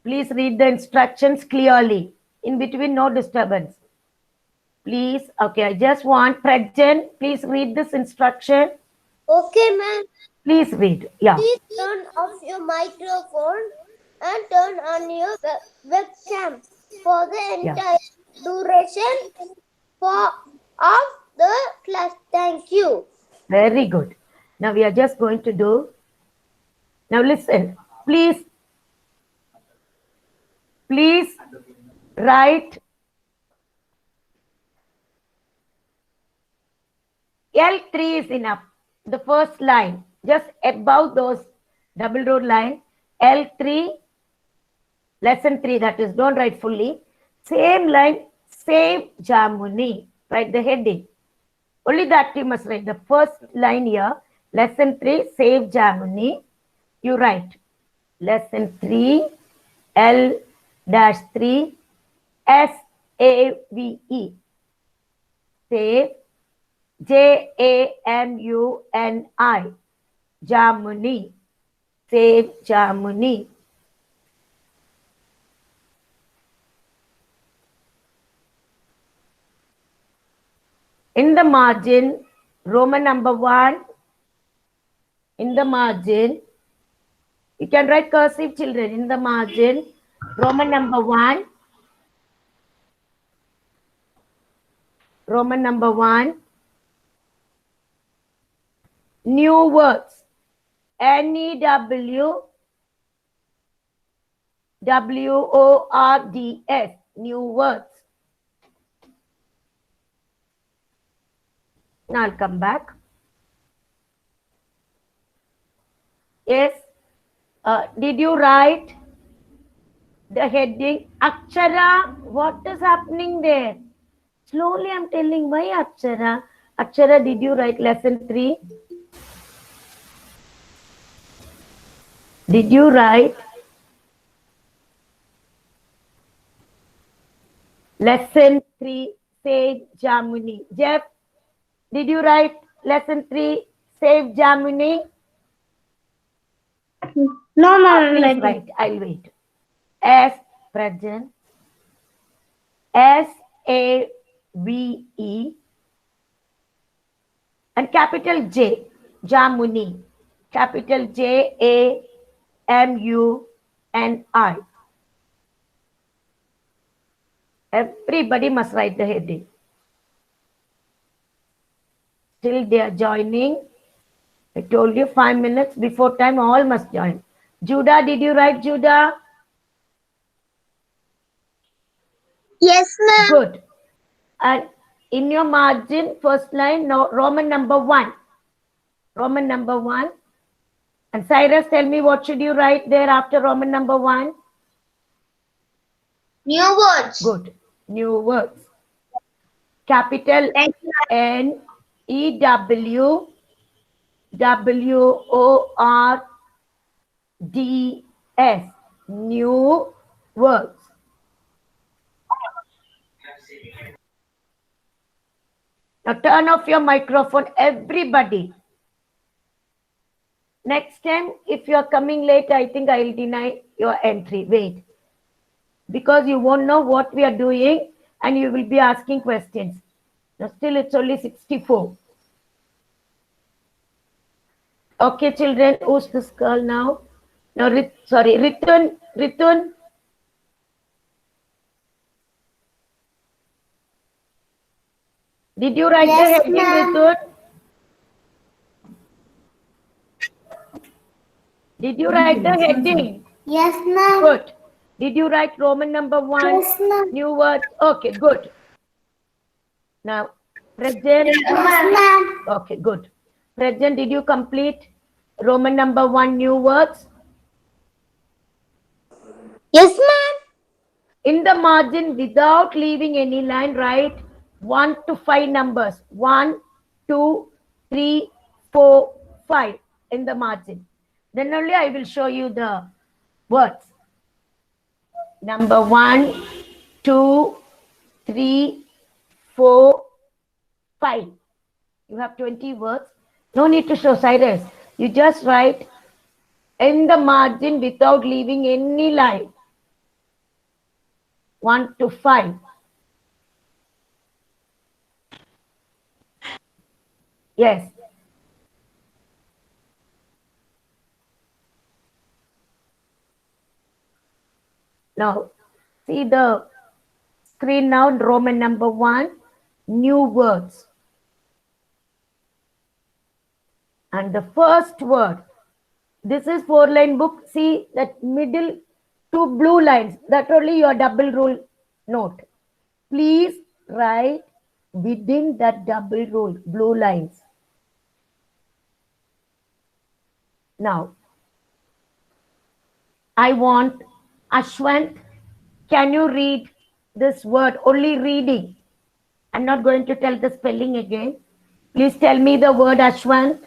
Please read the instructions clearly. In between, no disturbance. Please, okay, I just want Prajan, please read this instruction. Okay, ma'am. Please read. Yeah. Please turn off your microphone and turn on your webcam for the entire duration of the class. Thank you. Very good. Now we are just going to do. Now listen. Please write L3 is enough. The first line, just above those double row line, L3, lesson 3, that is, don't write fully. Same line, save Jamuni. Write the heading. Only that you must write. The first line here, lesson 3, save Jamuni. You write lesson 3, L-3, S-A-V-E. Save Jamuni. Jamuni. Save Jamuni. In the margin, Roman number 1. In the margin, you can write cursive, children. In the margin, Roman number 1. Roman number 1. New words. N-E-W-W-O-R-D-S. New words. Now I'll come back. Yes. Did you write the heading? Akshara, what is happening there? Slowly I'm telling why Akshara. Akshara, did you write lesson 3? Did you write lesson 3, Save Jamuni? Jeff, did you write lesson 3, Save Jamuni? No, ma'am. Please write. I'll wait. S, Prajan. S-A-V-E. And capital J, Jamuni. Capital J-A-M-U-N-I. Everybody must write the heading. Till they are joining. I told you 5 minutes before time, all must join. Judah, did you write, Judah? Yes, ma'am. Good. And in your margin, first line, no, Roman number 1. Roman number 1. And Cyrus, tell me what should you write there after Roman number 1? New words. Good. New words. Capital N-E-W-W-O-R-D-S. New words. Now turn off your microphone, everybody. Next time, if you are coming late, I think I will deny your entry. Wait. Because you won't know what we are doing and you will be asking questions. Now still it's only 64. Okay, children, who's this girl now? No, Ritun. Did you write the heading, Ritun? Did you write the heading? Yes, ma'am. Good. Did you write Roman number 1? Yes, ma'am. New words? Okay, good. Now, Prajan. Yes, ma'am. Okay, good. Prajan, did you complete Roman number 1 new words? Yes, ma'am. In the margin, without leaving any line, write 1 to 5 numbers. 1, 2, 3, 4, 5 in the margin. Then only I will show you the words. Number 1, 2, 3, 4, 5. You have 20 words. No need to show, Cyrus. You just write in the margin without leaving any line. 1 to 5. Yes. Now, see the screen now, Roman number 1, new words. And the first word, this is 4-line book. See that middle 2 blue lines, that only your double rule note. Please write within that double rule, blue lines. Now, I want Ashwant, can you read this word? Only reading. I'm not going to tell the spelling again. Please tell me the word, Ashwant.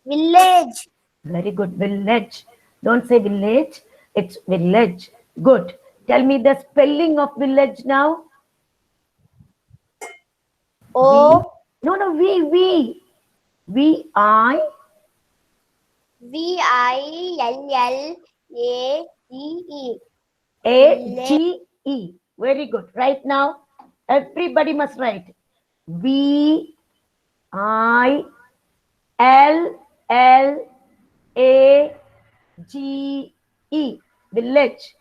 Village. Very good. Village. Don't say village. It's village. Good. Tell me the spelling of village now. O. No, V. V-I. Village. A-G-E. Very good. Right now, everybody must write V-I-L-L-A-G-E. Village.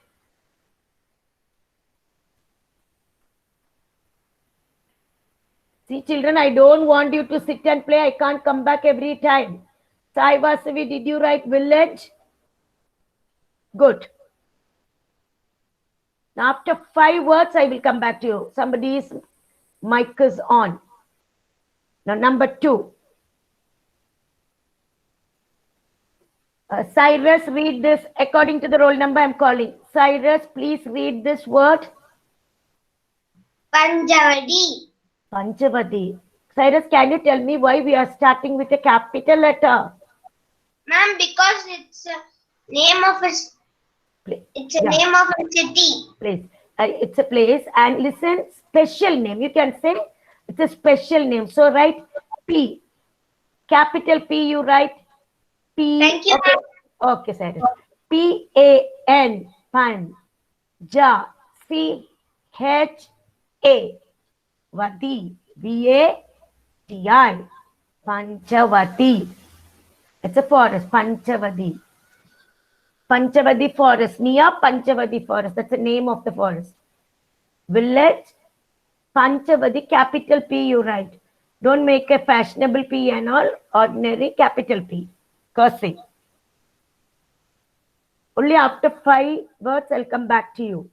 See, children, I don't want you to sit and play. I can't come back every time. Sai Vasavi, did you write village? Good. Now, after 5 words, I will come back to you. Somebody's mic is on. Now, number 2. Cyrus, read this according to the roll number I'm calling. Cyrus, please read this word. Panchavati. Panchavati. Cyrus, can you tell me why we are starting with a capital letter? Ma'am, because it's a name of a name of a city. Place. It's a place, and listen, special name. You can say it's a special name. So write P. Capital P, you write P. Thank you, Okay, okay, Cyrus. P-A-N. Pan. Ja. C-H-A. Vati. V-A-T-I. Panchavati. It's a forest. Panchavati. Panchavati forest. Near Panchavati forest. That's the name of the forest. Village. Panchavati. Capital P you write. Don't make a fashionable P and all. Ordinary capital P. Cursive. Only after 5 words I'll come back to you.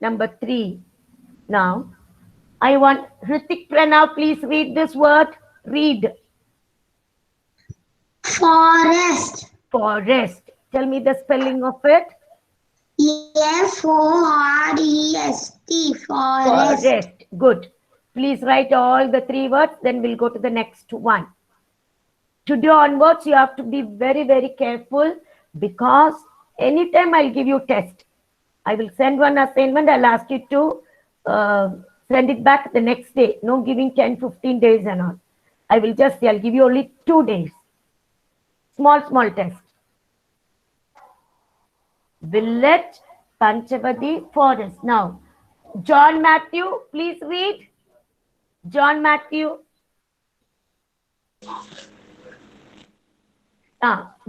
Number 3. Now, I want Hrithik Pranav, please read this word. Read. Forest. Forest. Tell me the spelling of it. F-O-R-E-S-T. Forest. Forest. Good. Please write all the 3 words, then we'll go to the next one. Today onwards, you have to be very, very careful because anytime I'll give you test. I will send one assignment. I'll ask you to send it back the next day. No giving 10, 15 days and all. I'll give you only 2 days. Small test. Village, Panchavati, forest. Now, John Matthew, please read. John Matthew.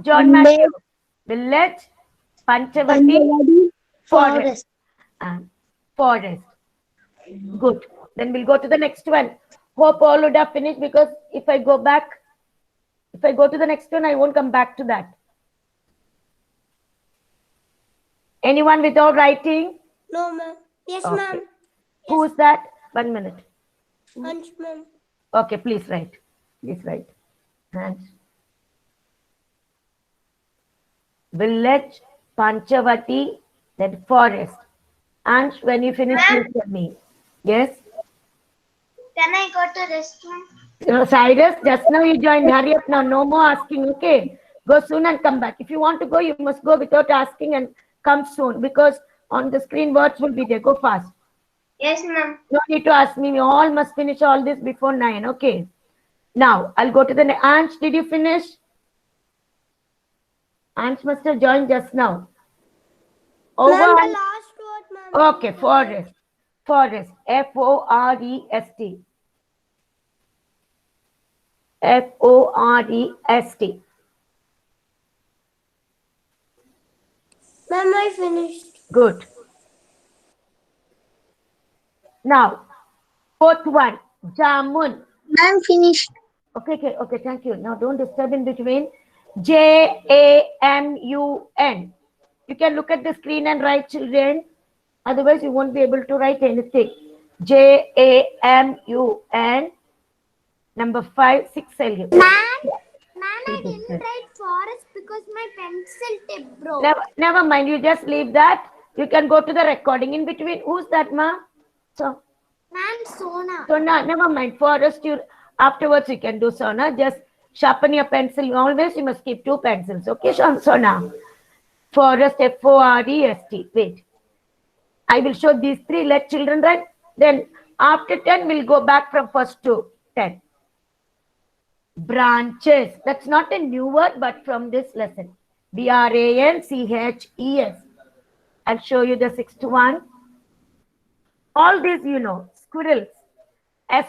John Matthew. Village, Panchavati, forest. Forest. Good. Then we'll go to the next one. Hope all would have finished because if I go to the next one, I won't come back to that. Anyone without writing? No, ma'am. Yes, Okay. ma'am. Who is that? 1 minute. Hunch, ma'am. Okay, please write. And village, Panchavati, then forest. And when you finish, please tell me. Yes? Can I go to restroom? Cyrus, just now you joined. Hurry up now. No more asking, okay? Go soon and come back. If you want to go, you must go without asking and come soon because on the screen words will be there. Go fast. Yes, ma'am. No need to ask me. We all must finish all this before 9, okay? Now, I'll go to the next. Ansh, did you finish? Ansh must have joined just now. Over. Ma'am, the last Okay, forest. Forest. Forest. Forest. Ma'am, I finished. Good. Now, fourth one. Jamun. Ma'am, finished. Okay, thank you. Now don't disturb in between. Jamun. You can look at the screen and write, children. Otherwise, you won't be able to write anything. Jamun. Number 5, 6 I'll give. Ma'am, I didn't write forest because my pencil tip broke. Never mind. You just leave that. You can go to the recording in between. Who's that, ma? So, Ma'am, Sona. never mind. Forest, you afterwards you can do Sona. Just sharpen your pencil. Always you must keep 2 pencils. Okay, Sona. Forest, Forest. Wait. I will show these 3. Let children write. Then after 10, we'll go back from first to 10. Branches. That's not a new word, but from this lesson. Branches. I'll show you the 6th one. All these you know. Squirrels.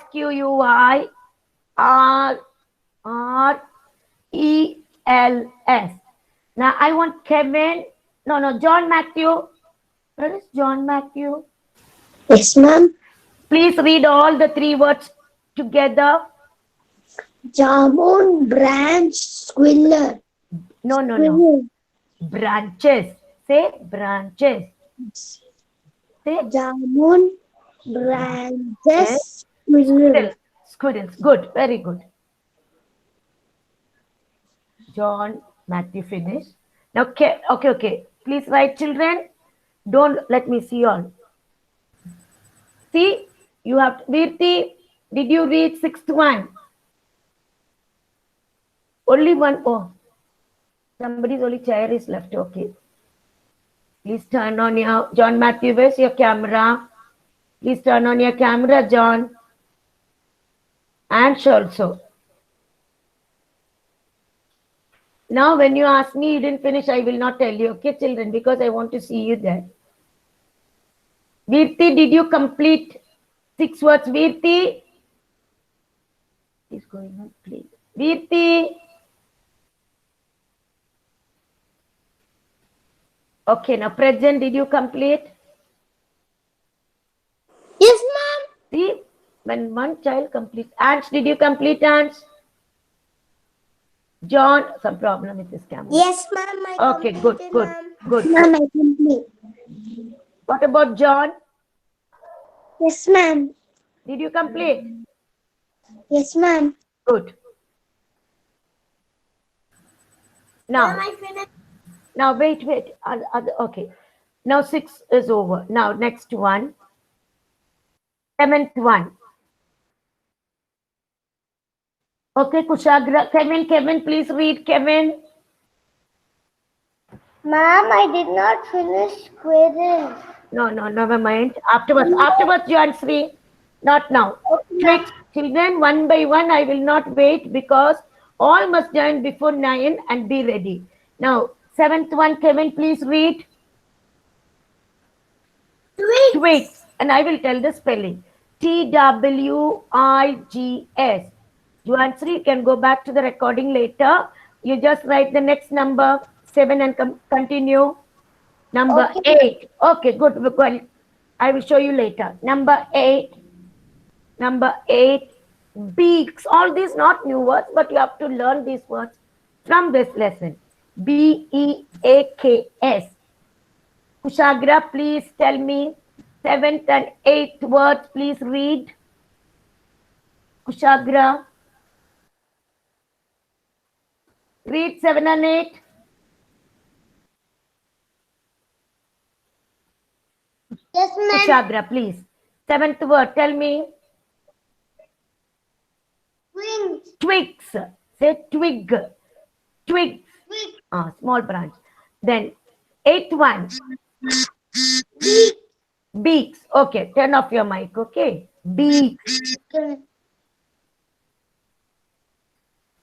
Squirrels. Now I want Kevin. No, John Matthew. Where is John Matthew? Yes, ma'am. Please read all the 3 words together. Jamun, branch, squirrel. No. Branches. Say branches. Say Jamun, branches, squirrel. Squirrels. Good. Very good. John Matthew finish. Now, okay. Please write, children. Don't let me see all. See, you have Virti. Did you read 6th one? Only one. Oh, somebody's only chair is left. Okay. Please turn on your John Matthew. Where's your camera? Please turn on your camera, John. And also. Now, when you ask me, you didn't finish, I will not tell you, okay, children, because I want to see you there. Virti, did you complete 6 words? Virti? He's going on, please. Virti? Okay, now, present, did you complete? Yes, ma'am. See, when one child completes. Ants, did you complete, Ants? John, some problem with this camera. Yes, ma'am. Okay, good. Ma'am, I complete. What about John? Yes, ma'am. Did you complete? Yes, ma'am. Good. Now, wait. Okay. Now 6 is over. Now next one. 7th one. Okay, Kushagra. Kevin, please read. Kevin. Ma'am, I did not finish squirrel. No, never mind. Afterwards, John. Not now. Next, children, one by one, I will not wait because all must join before 9 and be ready. Now, 7th one, Kevin, please read. Twigs. And I will tell the spelling. Twigs. Juansri, you can go back to the recording later. You just write the next number, 7, and continue. Number 8. Okay, good. Well, I will show you later. Number 8. Beaks. All these not new words, but you have to learn these words from this lesson. Beaks. Kushagra, please tell me 7th and 8th words. Please read. Kushagra. Read 7 and 8. Yes, ma'am. Kushagra, please. 7th word, tell me. Twigs. Say twig. Twigs. Small branch. Then 8th one. Beaks. Okay, turn off your mic. Okay. Beaks.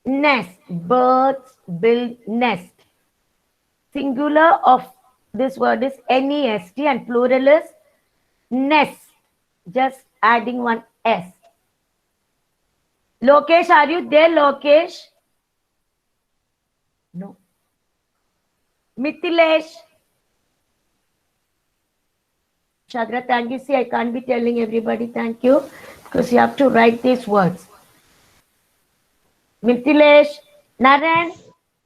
Nest. Birds build nest. Singular of this word is nest and plural is Nest. Just adding one S. Lokesh, are you there, Lokesh? No. Mithilesh. Shagra, thank you. See, I can't be telling everybody thank you because you have to write these words. Mithilesh. Naren.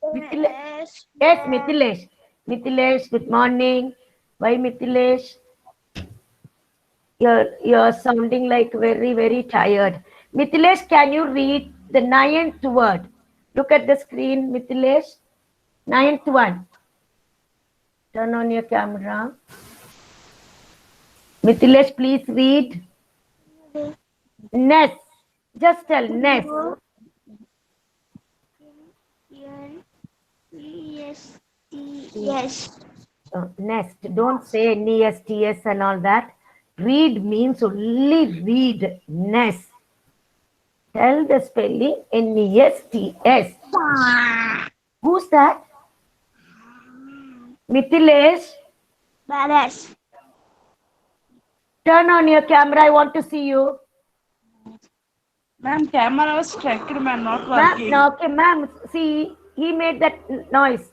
Mithilesh. Yes, Mithilesh. Mithilesh, good morning. Why, Mithilesh? You're sounding like very tired. Mithilesh, can you read the 9th word? Look at the screen, Mithilesh. 9th one. Turn on your camera. Mithilesh, please read. Nest. Just tell nest. Yes. Nest. Don't say NESTS and all that. Read means only read. Nest. Tell the spelling NESTS. Who's that? Mithilesh. Badass. Turn on your camera. I want to see you. Ma'am, camera was stuck, ma'am, not Ma'am, working. no, okay, ma'am. See, he made that noise.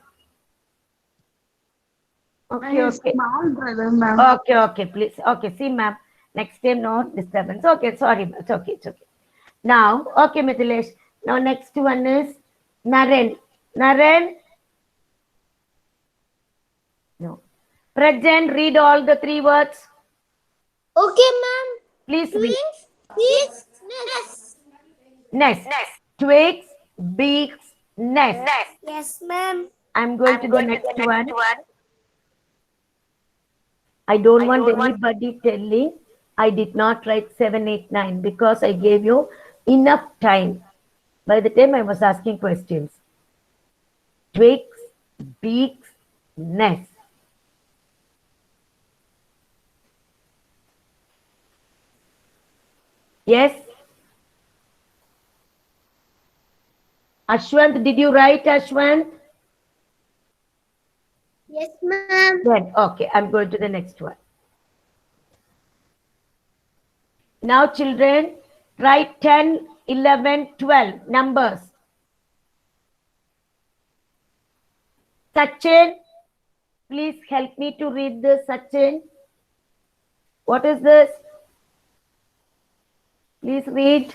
Okay, okay. Small brother, ma'am. Okay, please. Okay, see, ma'am. Next time, no disturbance. Okay, sorry. It's okay. Now, okay, Mithilesh. Now, next one is Naren. Naren? No. Present, read all the 3 words. Okay, ma'am. Please read. Beaks, nest. Nest. Twigs, beaks, nest. Yes, ma'am. I'm going to the next one. I don't want anybody telling I did not write 7, 8, 9 because I gave you enough time by the time I was asking questions. Twigs, beaks, nest. Yes? Ashwant, did you write Ashwant? Yes, ma'am. Then, okay, I'm going to the next one. Now, children, write 10, 11, 12 numbers. Sachin, please help me to read this, Sachin. What is this? Please read.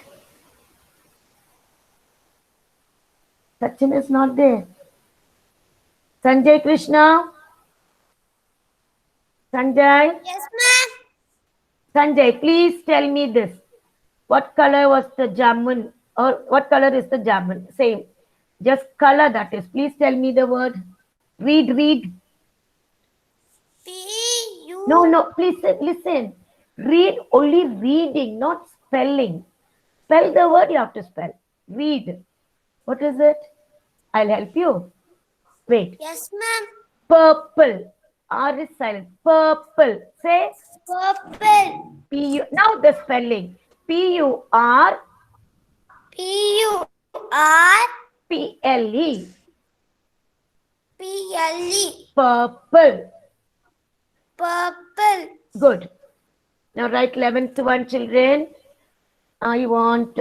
Sachin is not there. Sanjay Krishna. Sanjay. Yes, ma'am. Sanjay, please tell me this. What color was the jamun? Or what color is the jamun? Same. Just color that is. Please tell me the word. Read. P-U. No, please listen. Read, only reading, not spelling. Spell the word you have to spell. Read. What is it? I'll help you. Wait. Yes, ma'am. Purple. R is silent. Purple. Say Purple. P-U. Now the spelling. P-U-R. P-U-R. P-L-E. P-L-E. Purple. Purple. Good. Now write 11th one, children. I want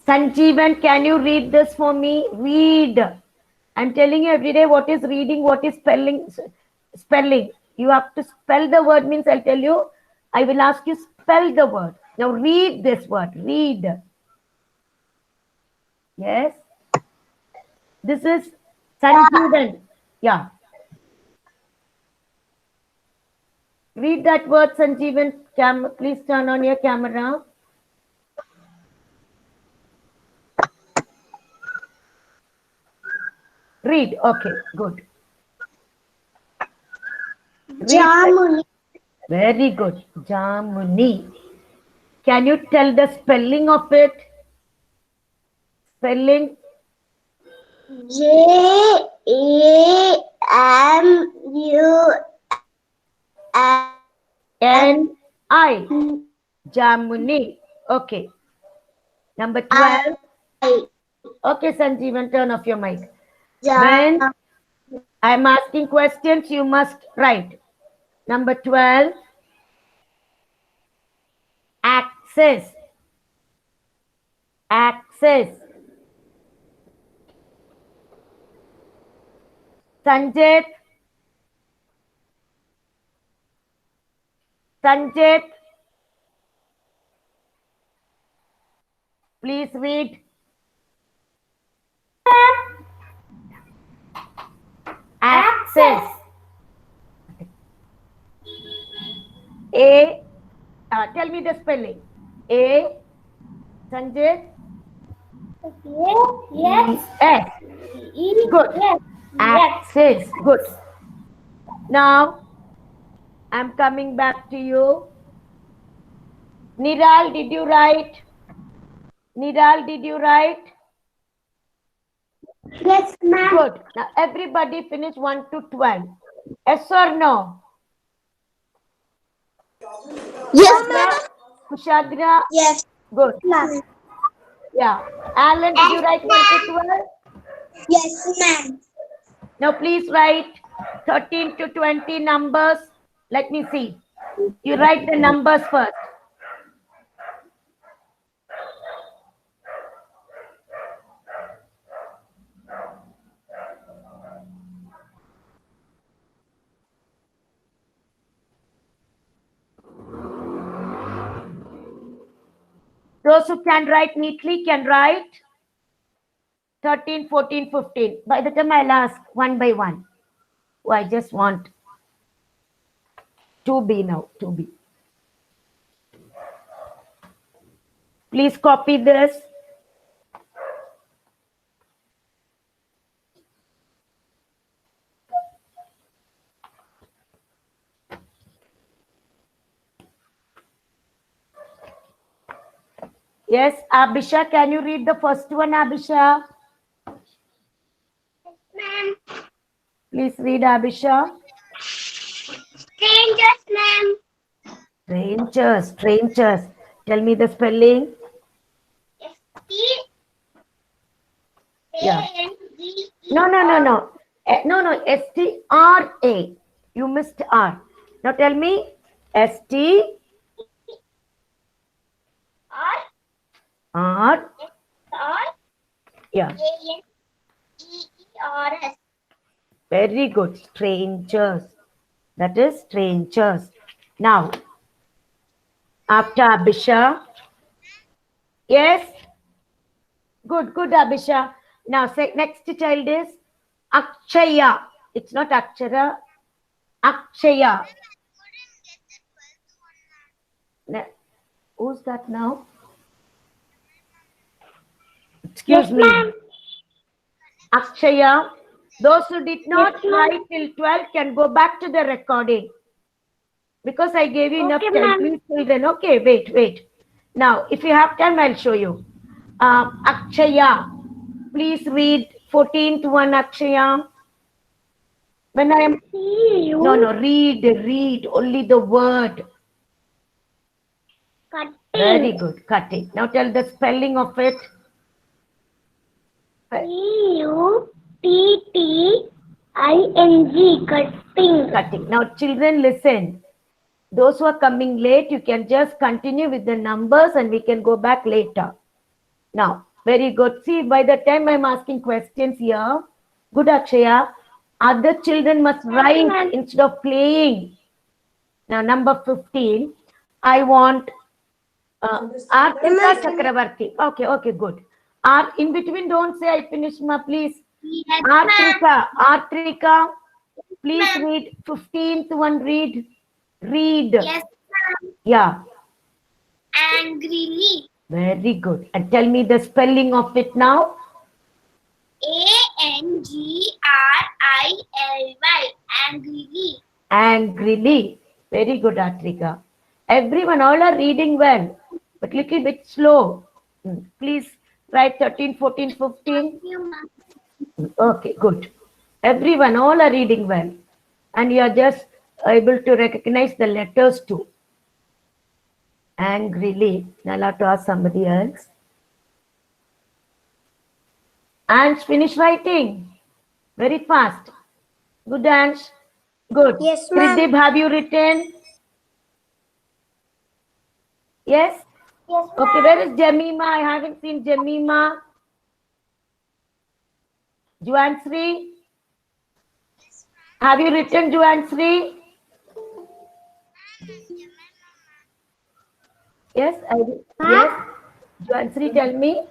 Sanjeevan, can you read this for me? Read. I'm telling you every day what is reading, what is spelling. You have to spell the word means I'll tell you. I will ask you spell the word. Now read this word. Read. Yes. This is Sanjeevan. Yeah. Read that word, Sanjeevan. Please turn on your camera. Read. Okay, good. Jamuni. Very good. Jamuni. Can you tell the spelling of it? Spelling? J-A-M-U-N-I. Jamuni. Okay. Number 12. Okay, Sanjeevan, turn off your mic. When I'm asking questions, you must write. Number 12. Axis. Axis. Sanjit. Sanjit. Please read. Axis. A. Tell me the spelling. A. Sanjit. Yes. S. Good. Yes. Axis. Good. Now, I'm coming back to you. Niral, did you write? Niral, did you write? Yes, ma'am. Good. Now, everybody finish 1 to 12. Yes or no? Yes, ma'am. Kushadra? Yes, Good. ma'am. Yeah. Alan, did you write 1 to 12? Yes, ma'am. Now, please write 13 to 20 numbers. Let me see. You write the numbers first. Those who can write neatly can write 13, 14, 15. By the time I'll ask one by one. Oh, I just want 2B now, 2B. Please copy this. Yes, Abhisha, can you read the first one, Abhisha? Ma'am. Please read, Abhisha. Strangers, ma'am. Strangers, strangers. Tell me the spelling. Yeah. No, no, no, no. No, no, S-T-R-A. You missed R. Now tell me S-T-R. Yeah. A-N-G-E-R-S. Very good. Strangers. That is strangers. Now, after Abhisha. Yes. Good, good, Abhisha. Now, say next child is Akshaya. It's not Akshara. Akshaya. Who's that now? Excuse Yes, me. ma'am. Akshaya. Those who did not Yes, ma'am. write till 12 can go back to the recording. Because I gave you enough Okay, time. ma'am. Please children. Okay, wait. Now, if you have time, I'll show you. Akshaya. Please read 14th one, Akshaya. When I am... No, read. Only the word. Cutting. Very good. Cutting. Now tell the spelling of it. C-U-T-T-I-N-G. Cutting. Cutting. Now children, listen. Those who are coming late, you can just continue with the numbers and we can go back later. Now, very good. See, by the time I'm asking questions here, good Akshaya, other children must write instead of playing. Now, number 15, I want Arpita Chakravarti. Okay, good. In between, don't say I finished, ma, please. Yes, Artrika, please read 15th one, read. Yes, ma'am. Yeah. Angrily. Very good. And tell me the spelling of it now. A-N-G-R-I-L-Y. Angrily. Angrily. Very good, Atrika. Everyone, all are reading well, but little bit slow. Please write 13, 14, 15. Okay, good. Everyone, all are reading well. And you are just able to recognize the letters too. Angrily. Now I'll have to ask somebody else. Ansh, finish writing. Very fast. Good, Ansh. Good. Yes, ma'am. Tridib, have you written? Yes? Yes, Okay, where is Jemima? I haven't seen Jemima. Juansri? Have you written Juansri? Yes, I did. Yes. Juansri, tell me.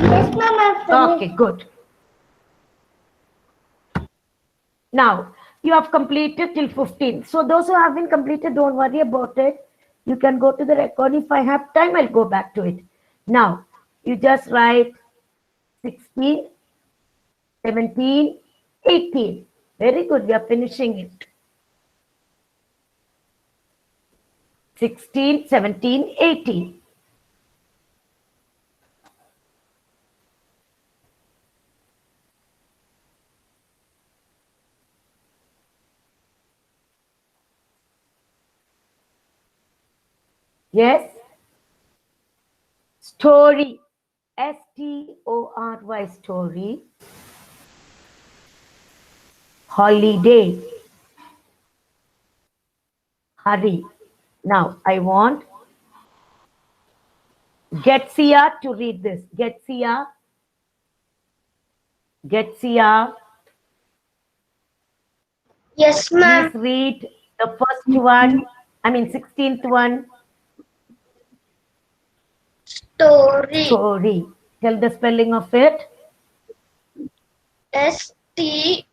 Yes, ma'am, I've finished. Okay, good. Now, you have completed till 15. So those who haven't completed, don't worry about it. You can go to the record. If I have time, I'll go back to it. Now, you just write 16, 17, 18. Very good. We are finishing it. 16, 17, 18. Yes? Story. STORY, story. Holiday. Hurry. Now, I want Getsia to read this. Getsia. Getsia. Yes, ma'am. Please read the first one. I mean, 16th one. Story. Story. Tell the spelling of it. STORY.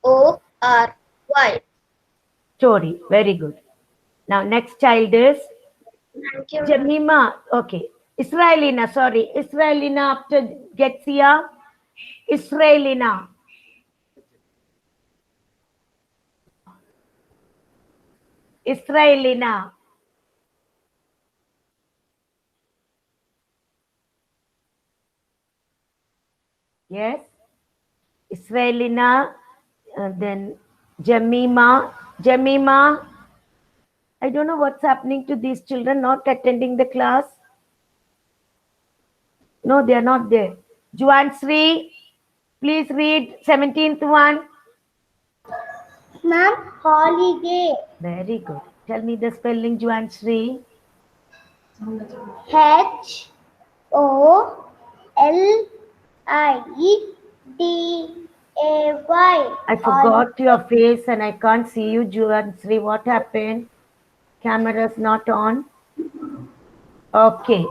Story. Very good. Now, next child is Thank you, ma'am. Jemima. Okay. Israelina. Sorry. Israelina after Getsia. Israelina. Israelina. Yes. Israelina. Then Jemima. Jemima. I don't know what's happening to these children not attending the class. No, they are not there. Juansri, please read 17th one. Ma'am, holiday. Very good. Tell me the spelling, Juansri. HOLIDAY. I forgot your face and I can't see you, Juansri. What happened? Camera's not on. Okay.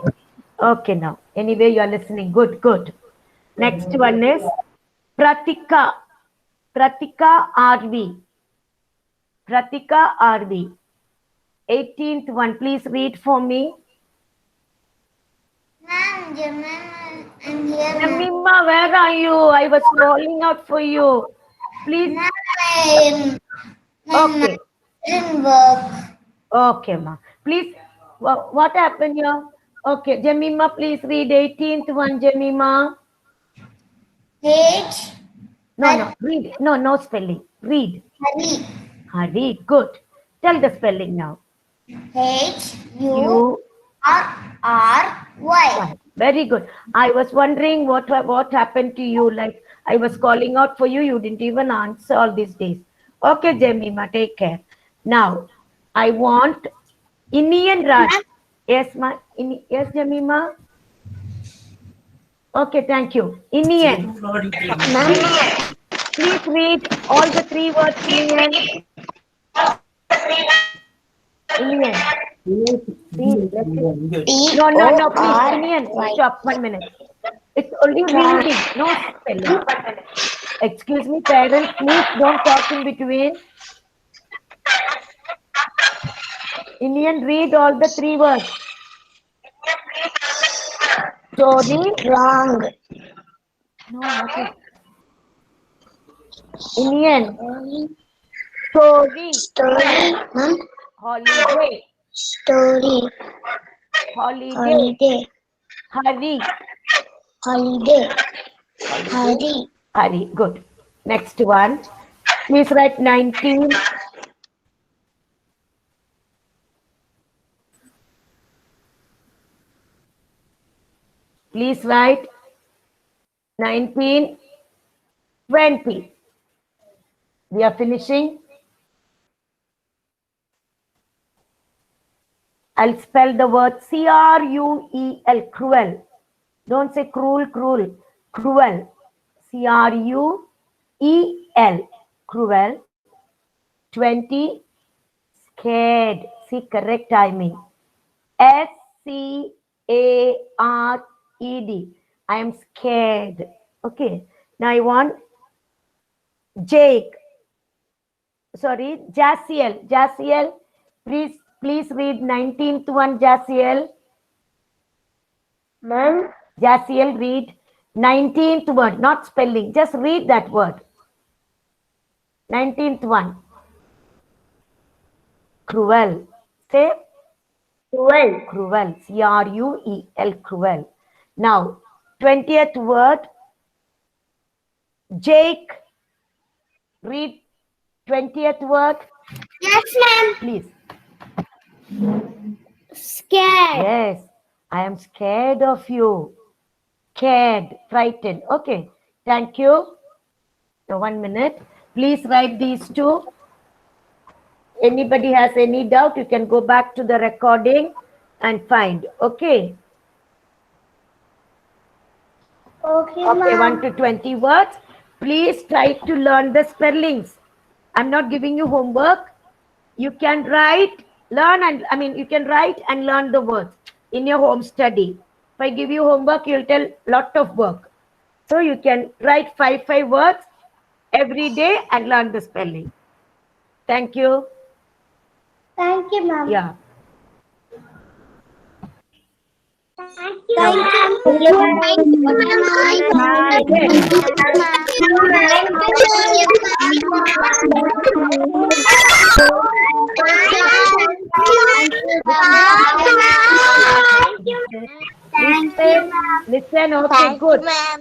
Okay, now. Anyway, you are listening. Good, good. Next one is Pratika. Pratika RV. Pratika RV. 18th one. Please read for me. Ma'am, I'm here. Jamima, where are you? I was calling out for you. Please. Okay. Didn't work. Okay, ma. Please. What happened here? Okay, Jamima, please read 18th one, Jamima. H. No, read. No, no spelling. Read. Hari. Read. Good. Tell the spelling now. HURRY. Very good. I was wondering what happened to you. Like I was calling out for you. You didn't even answer all these days. Okay, Jemima, take care. Now, I want Indian Raj. Yes, yes, Jemima. Okay, thank you. Indian. Please read all the 3 words. Indian. Indian. No, please, Indian. Stop 1 minute. It's only reading, no spelling. Excuse me, parents, please don't talk in between. Indian, read all the 3 words. Story. Wrong. No, what is Indian. Story. Story. Ma'am. Holiday. Story. Holiday. Hurry. Holiday. Hurry. Hurry. Good. Next one. Please write 19. Please write 19, 20. We are finishing. I'll spell the word C-R-U-E-L, cruel. Don't say cruel, cruel. Cruel. C-R-U-E-L, cruel. 20, scared. See, correct timing. S-C-A-R-E-D. I am scared. Okay. Now I want Jake. Sorry, Jasiel. Jasiel, please read 19th one, Jasiel. Ma'am. Jasiel, read 19th word, not spelling. Just read that word. 19th one. Cruel. Say Cruel. cruel. C-R-U-E-L, cruel. Now, 20th word. Jake, read 20th word, Yes, ma'am. please. Scared. Yes, I am scared of you. Scared, frightened. Okay, thank you. Now, 1 minute. Please write these two. Anybody has any doubt, you can go back to the recording and find. Okay. Okay, Okay, ma'am. 1 to 20 words. Please try to learn the spellings. I'm not giving you homework. You can write, learn, and you can write and learn the words in your home study. If I give you homework, you'll tell lot of work. So you can write five words every day and learn the spelling. Thank you. Thank you, ma'am. Yeah. Thank you. Thank you, ma'am. Listen, okay, good.